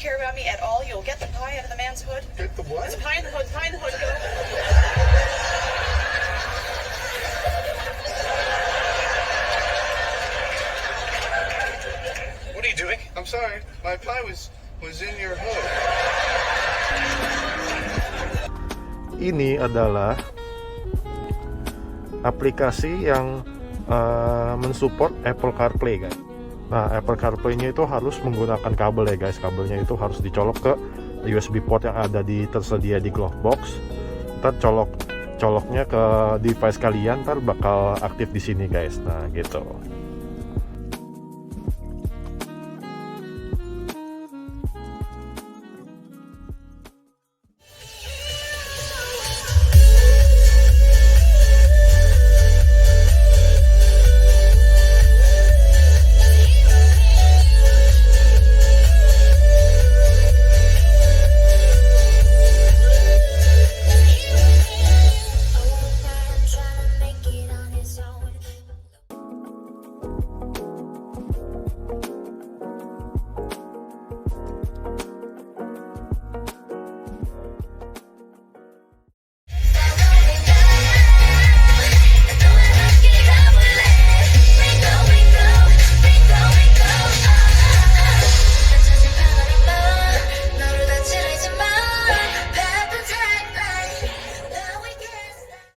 care about me at all, you'll get the pie out of the man's hood. Get the what? There's a pie in the hood, pie in the hood. Go. What are you doing? I'm sorry, my pie was in your hood. Ini adalah aplikasi yang mensupport Apple CarPlay, guys. Nah, Apple CarPlay-nya itu harus menggunakan kabel ya, guys. Kabelnya itu harus dicolok ke USB port yang ada tersedia di glove box. Ntar coloknya ke device kalian, ntar bakal aktif di sini, guys. Nah, gitu.